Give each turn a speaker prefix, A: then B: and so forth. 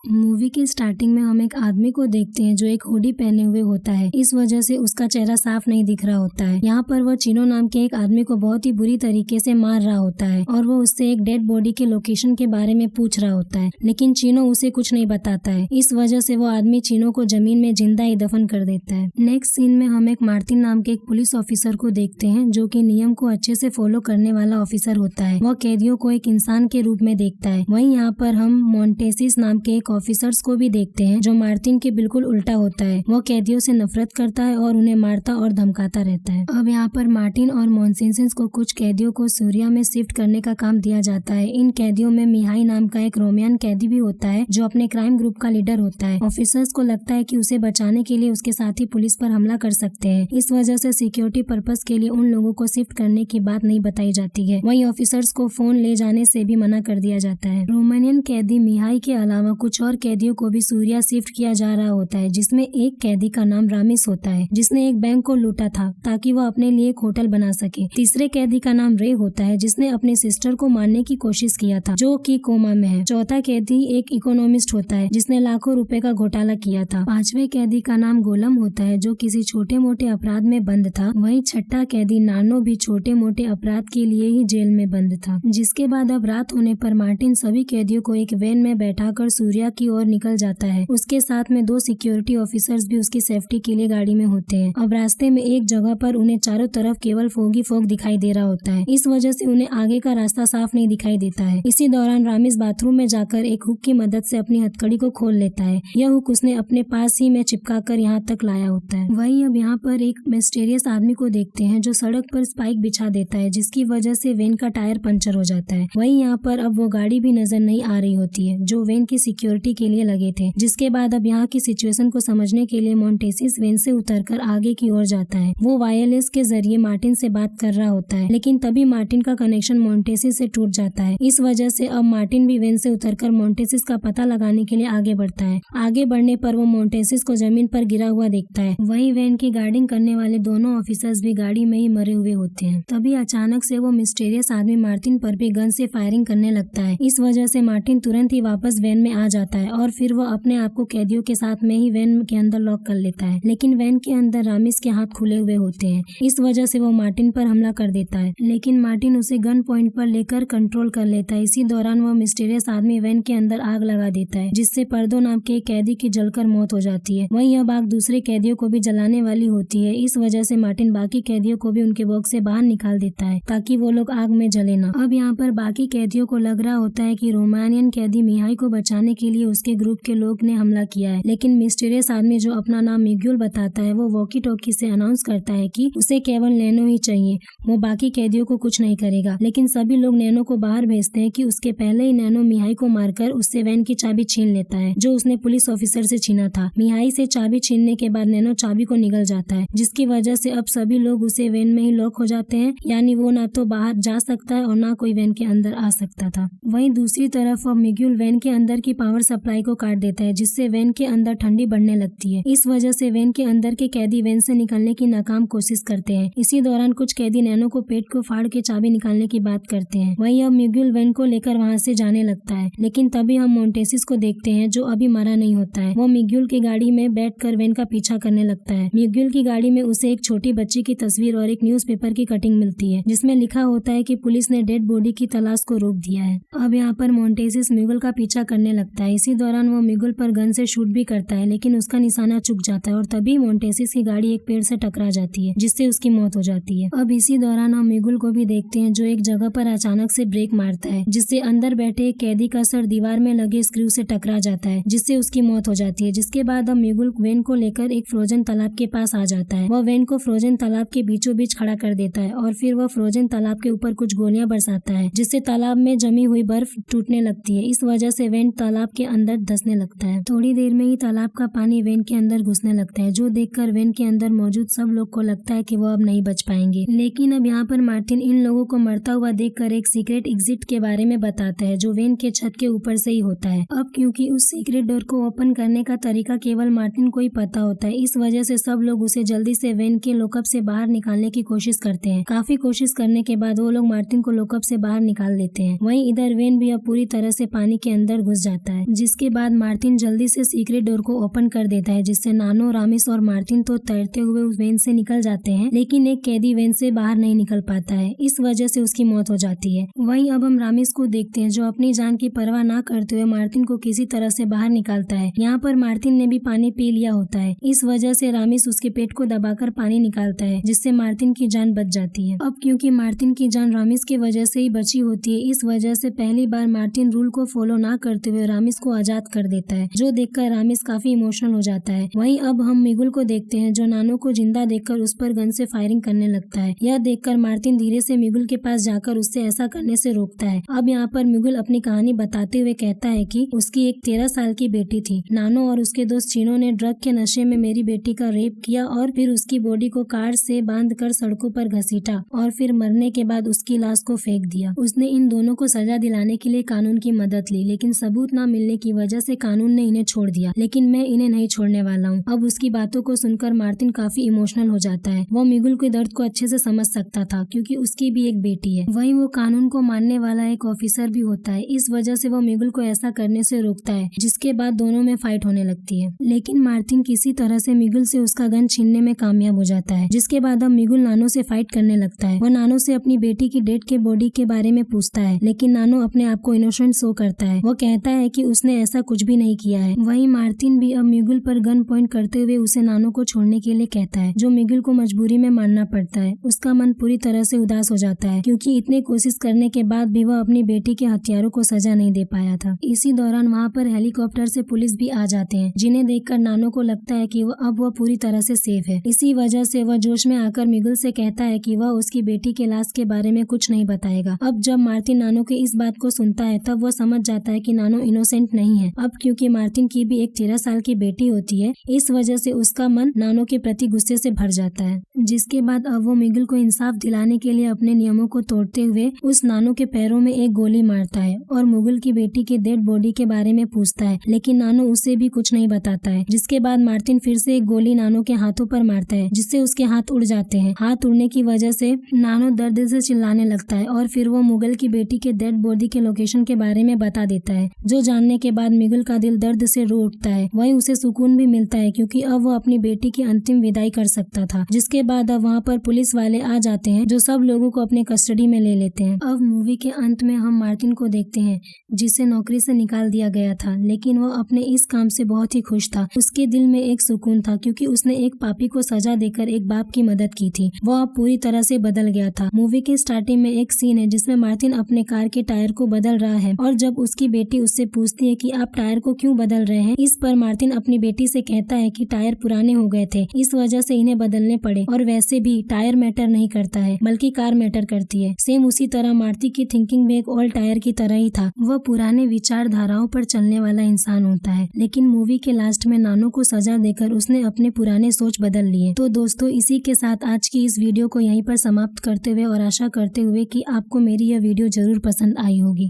A: Movie के starting में हम एक आदमी को देखते हैं जो एक हुडी पहने हुए होता है। इस वजह से उसका चेहरा साफ नहीं दिख रहा होता है। यहाँ पर वह चिनो नाम के एक आदमी को बहुत ही बुरी तरीके से मार रहा होता है और वो उससे एक डेड बॉडी के लोकेशन के बारे में पूछ रहा होता है, लेकिन चिनो उसे कुछ नहीं बताता है। इस वजह से वो आदमी चिनो को जमीन में जिंदा ही दफन कर देता है। नेक्स्ट सीन में हम एक मार्टिन नाम के एक पुलिस ऑफिसर को देखते हैं जो कि नियम को अच्छे से फॉलो करने वाला ऑफिसर होता है। वह कैदियों को एक इंसान के रूप में देखता है। वहीं यहाँ पर हम मोंटेसिस नाम के एक ऑफिसर्स को भी देखते हैं जो मार्टिन के बिल्कुल उल्टा होता है। वह कैदियों से नफरत करता है और उन्हें मारता और धमकाता रहता है। अब यहाँ पर मार्टिन और मोंटेसिस को कुछ कैदियों को सूर्या में शिफ्ट करने का काम दिया जाता है। इन कैदियों में मिहाई नाम का एक रोमियन कैदी भी होता है जो अपने क्राइम ग्रुप का लीडर होता है। ऑफिसर्स को लगता है कि उसे बचाने के लिए उसके साथी पुलिस पर हमला कर सकते हैं। इस वजह से सिक्योरिटी पर्पस के लिए उन लोगों को शिफ्ट करने की बात नहीं बताई जाती है। वहीं ऑफिसर्स को फोन ले जाने से भी मना कर दिया जाता है। रोमानियन कैदी मिहाई के अलावा कुछ और कैदियों को भी सूर्या शिफ्ट किया जा रहा होता है, जिसमें एक कैदी का नाम रामिस होता है जिसने एक बैंक को लूटा था ताकि वह अपने लिए एक होटल बना सके। तीसरे कैदी का नाम रे होता है जिसने अपनी सिस्टर को मारने की कोशिश किया था जो कि कोमा में है। चौथा कैदी एक इकोनॉमिस्ट होता है जिसने लाखों रुपए का घोटाला किया था। पांचवे कैदी का नाम गोलम होता है जो किसी छोटे मोटे अपराध में बंद था। वहीं छठा कैदी नानो भी छोटे मोटे अपराध के लिए ही जेल में बंद था। जिसके बाद अब रात होने पर मार्टिन सभी कैदियों को एक वैन में बैठाकर सूर्या की ओर निकल जाता है। उसके साथ में 2 सिक्योरिटी ऑफिसर्स भी उसकी सेफ्टी के लिए गाड़ी में होते हैं। अब रास्ते में एक जगह पर उन्हें चारों तरफ केवल फोगी फोग दिखाई दे रहा होता है। इस वजह से उन्हें आगे का रास्ता साफ नहीं दिखाई देता है। इसी दौरान रामिस बाथरूम में जाकर एक हुक की मदद से अपनी हथकड़ी को खोल लेता है। यह हुक उसने अपने पास ही में चिपका कर यहाँ तक लाया होता है। वहीं अब यहाँ पर एक मिस्टीरियस आदमी को देखते हैं जो सड़क पर स्पाइक बिछा देता है जिसकी वजह से वैन का टायर पंचर हो जाता है। वहीं यहाँ पर अब वो गाड़ी भी नजर नहीं आ रही होती है जो वैन की सिक्योरिटी के लिए लगे थे। जिसके बाद अब यहाँ की सिचुएशन को समझने के लिए मोंटेसिस वैन से उतरकर आगे की ओर जाता है। वो वायरलेस के जरिए मार्टिन से बात कर रहा होता है, लेकिन तभी मार्टिन का कनेक्शन मोंटेसिस से टूट जाता है। इस वजह से अब मार्टिन भी वैन से उतरकर मोंटेसिस का पता लगाने के लिए आगे बढ़ता है। आगे बढ़ने पर वो मोंटेसिस को जमीन पर गिरा हुआ देखता है। वहीं वैन की गार्डिंग करने वाले दोनों ऑफिसर्स भी गाड़ी में ही मरे हुए होते हैं। तभी अचानक से वो मिस्टीरियस आदमी मार्टिन पर भी गन से फायरिंग करने लगता है। इस वजह से मार्टिन तुरंत ही वापस वैन में आ जाता है और फिर वो अपने आप को कैदियों के साथ में ही वैन के अंदर लॉक कर लेता है। लेकिन वैन के अंदर रामिस के हाथ खुले हुए होते हैं। इस वजह से वो मार्टिन पर हमला कर देता है, लेकिन मार्टिन उसे गन पॉइंट पर लेकर कंट्रोल कर लेता है। इसी दौरान वो मिस्टीरियस आदमी वैन के अंदर आग लगा देता है जिससे पर्दो नाम के कैदी की जलकर मौत हो जाती है। वहीं अब आग दूसरे कैदियों को भी जलाने वाली होती है। इस वजह से मार्टिन बाकी कैदियों को भी उनके बॉक्स से बाहर निकाल देता है ताकि वो लोग आग में जले ना। अब यहाँ पर बाकी कैदियों को लग रहा होता है कि रोमानियन कैदी मिहाई को बचाने के लिए उसके ग्रुप के लोग ने हमला किया है, लेकिन मिस्टीरियस आदमी जो अपना नाम मिग्यूल बताता है वो वॉकी टॉकी से अनाउंस करता है कि उसे केवल नैनो ही चाहिए, वो बाकी कैदियों को कुछ नहीं करेगा। लेकिन सभी लोग नैनो को बाहर भेजते हैं कि उसके पहले ही नैनो मिहाई को मारकर उससे वैन की चाबी छीन लेता है जो उसने पुलिस ऑफिसर से छीना था। मिहाई से चाबी छीनने के बाद नैनो चाबी को निगल जाता है जिसकी वजह से अब सभी लोग उसे वैन में ही लॉक हो जाते हैं, यानी वो ना तो बाहर जा सकता है और ना कोई वैन के अंदर आ सकता था। वहीं दूसरी तरफ अब मिग्यूल वैन के अंदर की पावर सप्लाई को काट देता है जिससे वैन के अंदर ठंडी बढ़ने लगती है। इस वजह से वैन के अंदर के कैदी वैन से निकलने की नाकाम कोशिश करते हैं। इसी दौरान कुछ कैदी नैनो को पेट को फाड़ के चाबी निकालने की बात करते हैं। वहीं अब मिग्यूल वैन को लेकर वहां से जाने लगता है, लेकिन तभी हम मोंटेसिस को देखते हैं जो अभी मरा नहीं होता है। वो मिग्यूल की गाड़ी में बैठकर वैन का पीछा करने लगता है। मिग्यूल की गाड़ी में उसे एक छोटी बच्ची की तस्वीर और एक न्यूज़पेपर की कटिंग मिलती है जिसमें लिखा होता है कि पुलिस ने डेड बॉडी की तलाश को रोक दिया है। अब यहाँ पर मोंटेसिस मिगुल का पीछा करने लगता है। इसी दौरान वो मिगुल पर गन से शूट भी करता है, लेकिन उसका निशाना चूक जाता है और तभी मोंटेसिस की गाड़ी एक पेड़ से टकरा जाती है जिससे उसकी मौत हो जाती है। अब इसी दौरान हम मिगुल को भी देखते हैं जो एक जगह पर अचानक से ब्रेक मारता है जिससे अंदर बैठे एक कैदी का सर दीवार में लगे स्क्रू से टकरा जाता है जिससे उसकी मौत हो जाती है। जिसके बाद अब मिगुल वैन को लेकर एक फ्रोजन तालाब के पास आ जाता है। वह वैन को फ्रोजन तालाब के बीचों बीच खड़ा कर देता है और फिर वह फ्रोजन तालाब के ऊपर कुछ गोलियां बरसाता है जिससे तालाब में जमी हुई बर्फ टूटने लगती है। इस वजह से वैन तालाब के अंदर धंसने लगता है। थोड़ी देर में ही तालाब का पानी वैन के अंदर घुसने लगता है जो देखकर वैन के अंदर मौजूद सब लोग को लगता है कि वो अब नहीं बच पाएंगे। लेकिन अब यहाँ पर मार्टिन इन लोगों को मरता हुआ देखकर एक सीक्रेट एग्जिट के बारे में बताता है जो वैन के छत के ऊपर से ही होता है। अब क्योंकि उस सीक्रेट डोर को ओपन करने का तरीका केवल मार्टिन को ही पता होता है, इस वजह से सब लोग उसे जल्दी से वैन के लॉकअप से बाहर निकालने की कोशिश करते हैं। काफी कोशिश करने के बाद वो लोग मार्टिन को लॉकअप से बाहर निकाल देते हैं। वहीं इधर वैन भी अब पूरी तरह से पानी के अंदर घुस जाता है। जिसके बाद मार्टिन जल्दी से सीक्रेट डोर को ओपन कर देता है, जिससे नानो, रामिस और मार्टिन तो तैरते हुए उस वेन से निकल जाते हैं, लेकिन एक कैदी वेन से बाहर नहीं निकल पाता है। इस वजह से उसकी मौत हो जाती है। वहीं अब हम रामिस को देखते हैं, जो अपनी जान की परवाह ना करते हुए मार्टिन को किसी तरह से बाहर निकालता है। यहाँ पर मार्टिन ने भी पानी पी लिया होता है। इस वजह से रामिस उसके पेट को दबाकर पानी निकालता है, जिससे मार्टिन की जान बच जाती है। अब क्योंकि मार्टिन की जान रामिस की वजह से ही बची होती है, इस वजह से पहली बार मार्टिन रूल को फॉलो ना करते हुए रामिस को आजाद कर देता है, जो देखकर रामिस काफी इमोशनल हो जाता है। वहीं अब हम मिगुल को देखते हैं, जो नानो को जिंदा देखकर उस पर गन से फायरिंग करने लगता है। यह देखकर मार्टिन धीरे से मिगुल के पास जाकर उससे ऐसा करने से रोकता है। अब यहाँ पर मिगुल अपनी कहानी बताते हुए कहता है कि उसकी एक 13 साल की बेटी थी। नानो और उसके दोस्त चिनो ने ड्रग के नशे में मेरी बेटी का रेप किया और फिर उसकी बॉडी को कार से बांधकर सड़कों पर घसीटा और फिर मरने के बाद उसकी लाश को फेंक दिया। उसने इन दोनों को सजा दिलाने के लिए कानून की मदद ली, लेकिन सबूत न मिलने की वजह से कानून ने इन्हें छोड़ दिया, लेकिन मैं इन्हें नहीं छोड़ने वाला हूँ। अब उसकी बातों को सुनकर मार्टिन काफी इमोशनल हो जाता है। वो मिगुल के दर्द को अच्छे से समझ सकता था, क्योंकि उसकी भी एक बेटी है। वहीं वो कानून को मानने वाला एक ऑफिसर भी होता है। इस वजह से वो मिगुल को ऐसा करने से रोकता है, जिसके बाद दोनों में फाइट होने लगती है। लेकिन मार्टिन किसी तरह से मिगुल से उसका गन छीनने में कामयाब हो जाता है, जिसके बाद अब मिगुल नानो से फाइट करने लगता है। वो नानो से अपनी बेटी की डेड के बॉडी के बारे में पूछता है, लेकिन नानो अपने आप को इनोसेंट शो करता है। वो कहता है कि उसने ऐसा कुछ भी नहीं किया है। वहीं मार्टिन भी अब मिगुल पर गन पॉइंट करते हुए उसे नानो को छोड़ने के लिए कहता है, जो मिगुल को मजबूरी में मानना पड़ता है। उसका मन पूरी तरह से उदास हो जाता है, क्योंकि इतनी कोशिश करने के बाद भी वह अपनी बेटी के हत्यारों को सजा नहीं दे पाया था। इसी दौरान वहाँ पर हेलीकॉप्टर से पुलिस भी आ जाते हैं, जिन्हें देखकर नानो को लगता है कि वह पूरी तरह से सेफ है। इसी वजह से वह जोश में आकर मिगुल से कहता है कि वह उसकी बेटी के लाश के बारे में कुछ नहीं बताएगा। अब जब मार्टिन नानो के इस बात को सुनता है, तब वह समझ जाता है कि नानो इनोसेंट नहीं है। अब क्योंकि मार्टिन की भी एक 13 साल की बेटी होती है, इस वजह से उसका मन नानो के प्रति गुस्से से भर जाता है। जिसके बाद अब वो मिगुल को इंसाफ दिलाने के लिए अपने नियमों को तोड़ते हुए उस नानो के पैरों में एक गोली मारता है और मुगल की बेटी के डेड बॉडी के बारे में पूछता है, लेकिन नानो उसे भी कुछ नहीं बताता है। जिसके बाद मार्टिन फिर से एक गोली नानो के हाथों पर मारता है, जिससे उसके हाथ उड़ जाते हैं। हाथ उड़ने की वजह से नानो दर्द से चिल्लाने लगता है और फिर वो मुगल की बेटी के डेड बॉडी के लोकेशन के बारे में बता देता है, जो जानने के बाद मिगुल का दिल दर्द से रो उठता है। वहीं उसे सुकून भी मिलता है, क्योंकि अब वो अपनी बेटी की अंतिम विदाई कर सकता था। जिसके बाद अब वहाँ पर पुलिस वाले आ जाते हैं, जो सब लोगों को अपने कस्टडी में ले लेते हैं। अब मूवी के अंत में हम मार्टिन को देखते हैं, जिसे नौकरी से निकाल दिया गया था, लेकिन वह अपने इस काम से बहुत ही खुश था। उसके दिल में एक सुकून था, क्योंकि उसने एक पापी को सजा देकर एक बाप की मदद की थी। वह अब पूरी तरह से बदल गया था। मूवी के स्टार्टिंग में एक सीन है जिसमें मार्टिन अपने कार के टायर को बदल रहा है, और जब उसकी बेटी उससे पूछती है कि आप टायर को क्यों बदल रहे हैं, इस पर मार्टिन अपनी बेटी से कहता है कि टायर पुराने हो गए थे, इस वजह से इन्हें बदलने पड़े, और वैसे भी टायर मैटर नहीं करता है, बल्कि कार मैटर करती है। सेम उसी तरह मार्टिन की थिंकिंग भी एक ओल्ड टायर की तरह ही था। वह पुराने विचारधाराओं पर चलने वाला इंसान होता है, लेकिन मूवी के लास्ट में नानो को सजा देकर उसने अपने पुराने सोच बदल लिए। तो दोस्तों, इसी के साथ आज की इस वीडियो को यहीं पर समाप्त करते हुए और आशा करते हुए कि आपको मेरी यह वीडियो जरूर पसंद आई होगी।